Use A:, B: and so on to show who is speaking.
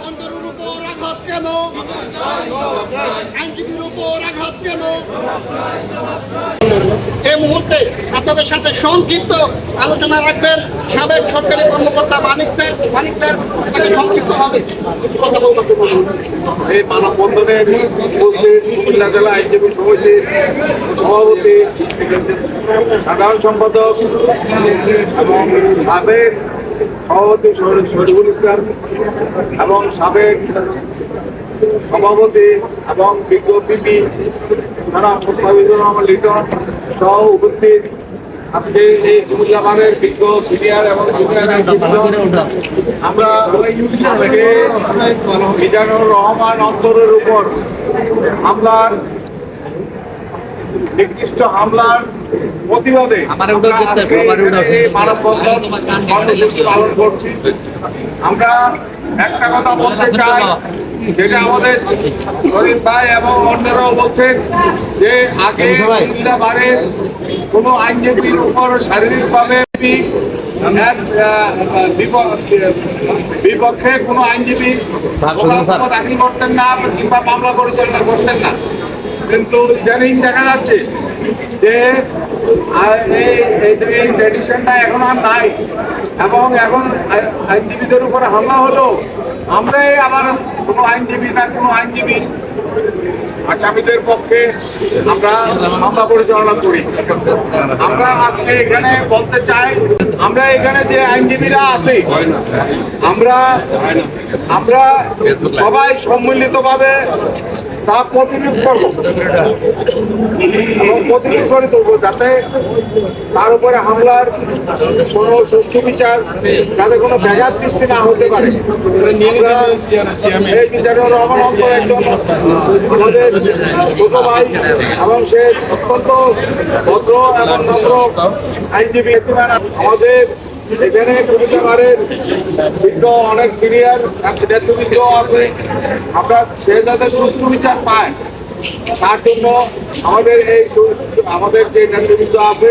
A: অন্তরের উপর আঘাত কেন? আইনজীবীর উপর আঘাত কেন? এই মুহূর্তে আপনাদের সাথে সংক্ষিপ্ত আলোচনা রাখবেন সাবেক সরকারি কর্মকর্তা মানিক স্যার। আপনাকে সংক্ষিপ্ত হবে কথা বলতে বলুন।
B: এই মানববন্ধনে উপস্থিত খুলনা জেলা আইনজীবী সমিতির সভাপতি, সাধারণ সম্পাদক এবং সাবেক সভাপতি শরীফুল ইসলাম এবং সাবেক সভাপতি এবং বিজ্ঞ পিপি যারা মুস্তাফিজুর রহমান লিটন সহ উপস্থিত আজকে এই কুমিল্লা বারের বিজ্ঞ সিনিয়র এবং জুনিয়র আইনজীবীগণ, আমরা আজকে মিজানুর রহমান অন্তরের উপর হামলার নির্দিষ্ট হামলার প্রতিবাদে এই মানববন্ধন কর্মসূচি পালন করছি। আমরা একটা কথা বলতে চাই, যেটা আমাদের শরীফ ভাই এবং অন্যরাও বলছেন যে আগে কুমিল্লা বারের কোনো আইনজীবীর উপর শারীরিকভাবে বিপক্ষে কোনো আইনজীবী দাখিল করতেন না কিংবা মামলা পরিচালনা করতেন না, কিন্তু ইদানিং দেখা যাচ্ছে যে এই ট্রেডিশনটা এখন আর নাই এবং এখন আইনজীবীদের উপরে হামলা হলো আমরাই আবার কোনো আইনজীবী না কোনো আইনজীবী আসামিদের পক্ষে আমরা মামলা পরিচালনা করি। আমরা আজকে এখানে বলতে চাই, আমরা এখানে যে আইনজীবীরা আছি আমরা সবাই সম্মিলিতভাবে তা প্রতিরোধ করবো এবং প্রতিরোধ করে তুলবো, যাতে তার উপরে হামলার কোনো সুষ্ঠু বিচার, যাতে কোনো ব্যাঘাত সৃষ্টি না হতে পারে। এই মিজানুর রহমান অন্তর একজন আমাদের ছোট ভাই এবং সে অত্যন্ত ভদ্র এবং নম্র আইনজীবী। আমাদের এখানে কুমিল্লা বারের বিজ্ঞ অনেক সিনিয়র নেতৃবৃন্দ আছে, আমরা সে যাতে সুষ্ঠু বিচার পায় তার জন্য আমাদের যে নেতৃবৃন্দ আছে